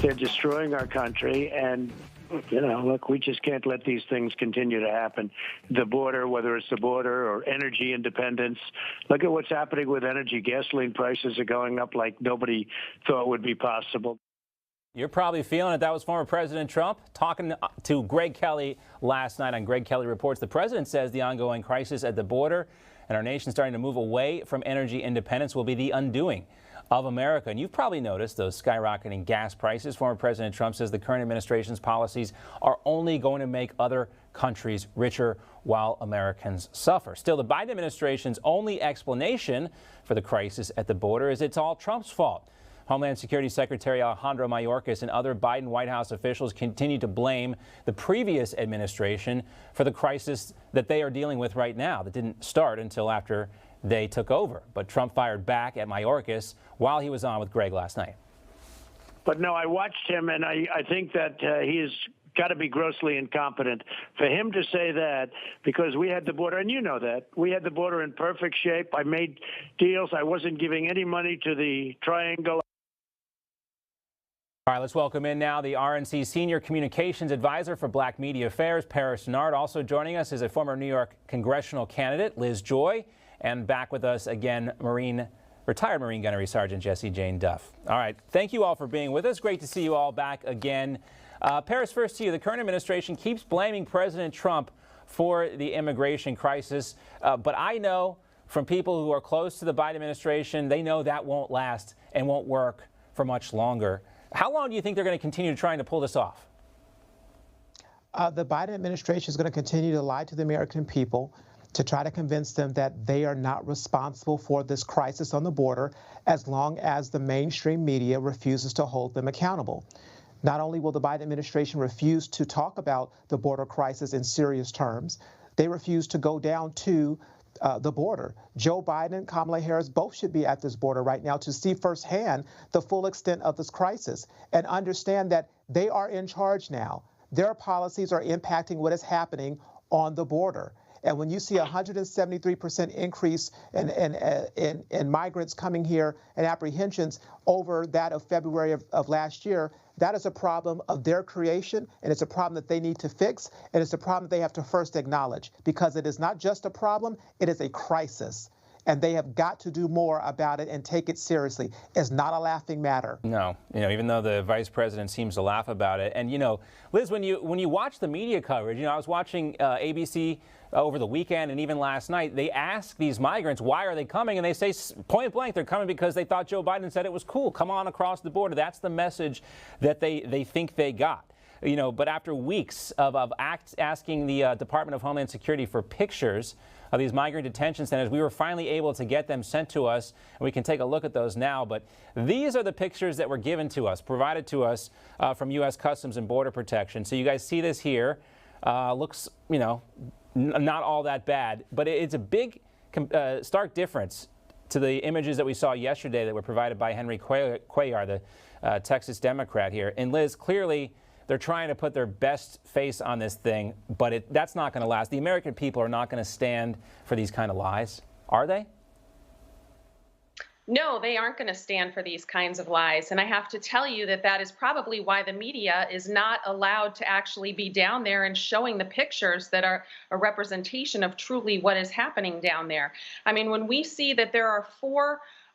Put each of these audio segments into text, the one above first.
They're destroying our country, and look, we just can't let these things continue to happen. The border, whether it's the border or energy independence, look at what's happening with energy. Gasoline prices are going up like nobody thought would be possible. You're probably feeling it. That was former President Trump talking to Greg Kelly last night on Greg Kelly Reports. The president says the ongoing crisis at the border and our nation starting to move away from energy independence will be the undoing of America. And you've probably noticed those skyrocketing gas prices. Former President Trump says the current administration's policies are only going to make other countries richer while Americans suffer. Still, the Biden administration's only explanation for the crisis at the border is it's all Trump's fault. Homeland Security Secretary Alejandro Mayorkas and other Biden White House officials continue to blame the previous administration for the crisis that they are dealing with right now that didn't start until after they took over. But Trump fired back at Mayorkas while he was on with Greg last night. But no, I watched him, and I think that he has got to be grossly incompetent for him to say that, because we had the border, and you know that. We had the border in perfect shape. I made deals. I wasn't giving any money to the triangle. All right, let's welcome in now the RNC Senior Communications Advisor for Black Media Affairs, Dennard. Also joining us is a former New York congressional candidate, Liz Joy, and back with us again, retired Marine Gunnery Sergeant Jessie Jane Duff. All right, thank you all for being with us. Great to see you all back again. Paris, first to you. The current administration keeps blaming President Trump for the immigration crisis, but I know from people who are close to the Biden administration, they know that won't last and won't work for much longer. How long do you think they're going to continue trying to pull this off? The Biden administration is going to continue to lie to the American people to try to convince them that they are not responsible for this crisis on the border as long as the mainstream media refuses to hold them accountable. Not only will the Biden administration refuse to talk about the border crisis in serious terms, they refuse to go down to the border. Joe Biden and Kamala Harris both should be at this border right now to see firsthand the full extent of this crisis and understand that they are in charge now. Their policies are impacting what is happening on the border. And when you see a 173% increase in migrants coming here and apprehensions over that of February of last year, that is a problem of their creation, and it's a problem that they need to fix, and it's a problem that they have to first acknowledge, because it is not just a problem, it is a crisis. And they have got to do more about it and take it seriously. It's not a laughing matter. No, even though the vice president seems to laugh about it. And Liz, when you watch the media coverage, I was watching ABC over the weekend and even last night, they ask these migrants, why are they coming? And they say point blank, they're coming because they thought Joe Biden said it was cool. Come on across the border. That's the message that they think they got. But after weeks of asking the Department of Homeland Security for pictures of these migrant detention centers, we were finally able to get them sent to us, and we can take a look at those now. But these are the pictures that were given to us, provided to us from U.S. Customs and Border Protection. So you guys see this here. Looks, not all that bad, but it's a big, stark difference to the images that we saw yesterday that were provided by Henry Cuellar, the Texas Democrat here. And Liz, clearly, they're trying to put their best face on this thing, but that's not going to last. The American people are not going to stand for these kind of lies, are they? No, they aren't going to stand for these kinds of lies. And I have to tell you that is probably why the media is not allowed to actually be down there and showing the pictures that are a representation of truly what is happening down there. I mean, when we see that there are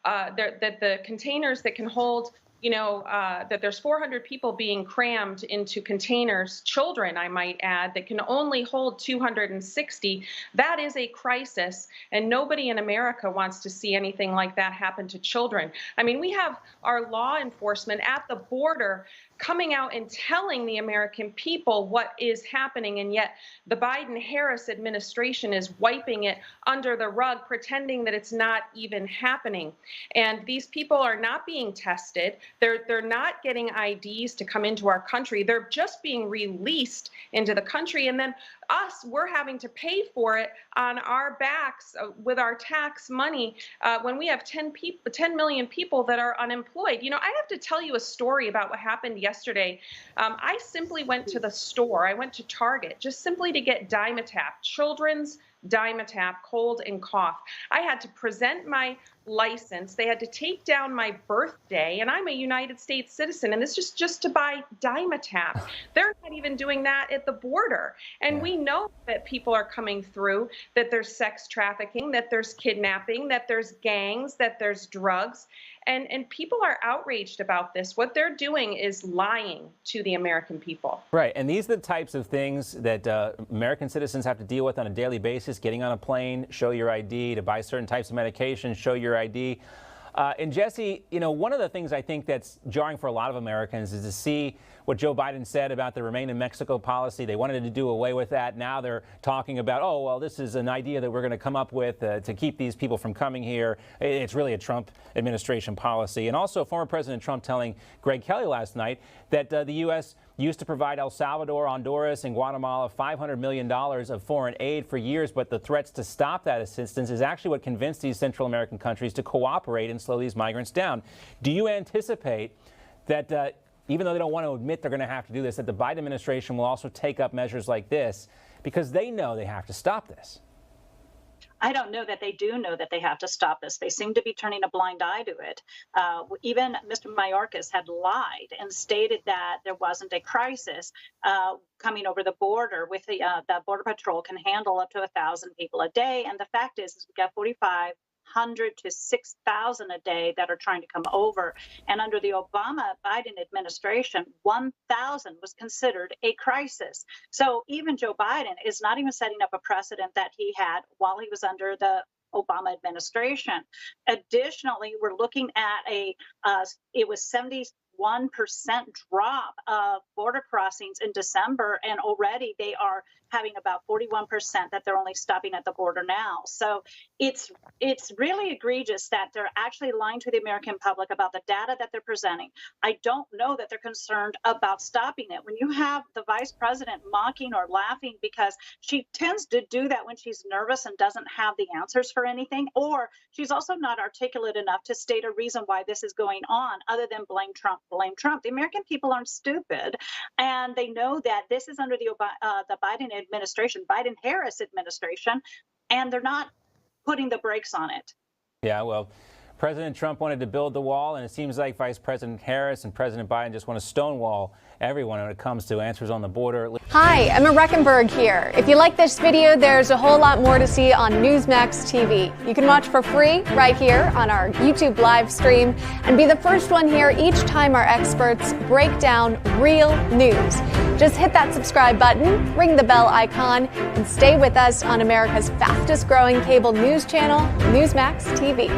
that the containers that can hold that there's 400 people being crammed into containers, children, I might add, that can only hold 260. That is a crisis, and nobody in America wants to see anything like that happen to children. I mean, we have our law enforcement at the border coming out and telling the American people what is happening, and yet the Biden-Harris administration is wiping it under the rug, pretending that it's not even happening. And these people are not being tested. They're not getting IDs to come into our country. They're just being released into the country, and then we're having to pay for it on our backs with our tax money when we have 10 million people that are unemployed. I have to tell you a story about what happened yesterday. I simply went to the store. I went to Target just simply to get Dimetapp, children's Dimetapp, cold and cough. I had to present my license. They had to take down my birthday, and I'm a United States citizen, and this is just to buy Dimetapp. They're not even doing that at the border. And we know that people are coming through, that there's sex trafficking, that there's kidnapping, that there's gangs, that there's drugs. And people are outraged about this. What they're doing is lying to the American people. Right. And these are the types of things that American citizens have to deal with on a daily basis. Getting on a plane, show your ID, to buy certain types of medication, show your ID. And Jessie, you know, one of the things I think that's jarring for a lot of Americans is to see what Joe Biden said about the Remain in Mexico policy. They wanted to do away with that. Now they're talking about, oh, well, this is an idea that we're going to come up with to keep these people from coming here. It's really a Trump administration policy. And also former President Trump telling Greg Kelly last night that the U.S. used to provide El Salvador, Honduras, and Guatemala $500 million of foreign aid for years, but the threats to stop that assistance is actually what convinced these Central American countries to cooperate and slow these migrants down. Do you anticipate that even though they don't want to admit they're going to have to do this, that the Biden administration will also take up measures like this because they know they have to stop this? I don't know that they do know that they have to stop this. They seem to be turning a blind eye to it. Even Mr. Mayorkas had lied and stated that there wasn't a crisis coming over the border with the Border Patrol can handle up to 1,000 people a day. And the fact is we got 4,500 to 6,000 a day that are trying to come over. And under the Obama-Biden administration, 1,000 was considered a crisis. So even Joe Biden is not even setting up a precedent that he had while he was under the Obama administration. Additionally, we're looking at it was 71% drop of border crossings in December, and already they are having about 41% that they're only stopping at the border now. So it's really egregious that they're actually lying to the American public about the data that they're presenting. I don't know that they're concerned about stopping it. When you have the vice president mocking or laughing because she tends to do that when she's nervous and doesn't have the answers for anything, or she's also not articulate enough to state a reason why this is going on other than blame Trump, blame Trump. The American people aren't stupid, and they know that this is under the Biden administration, Biden-Harris administration, and they're not putting the brakes on it. Yeah, well, President Trump wanted to build the wall, and it seems like Vice President Harris and President Biden just want to stonewall everyone when it comes to answers on the border. Hi, Emma Reckenberg here. If you like this video, there's a whole lot more to see on Newsmax TV. You can watch for free right here on our YouTube live stream and be the first one here each time our experts break down real news. Just hit that subscribe button, ring the bell icon, and stay with us on America's fastest growing cable news channel, Newsmax TV.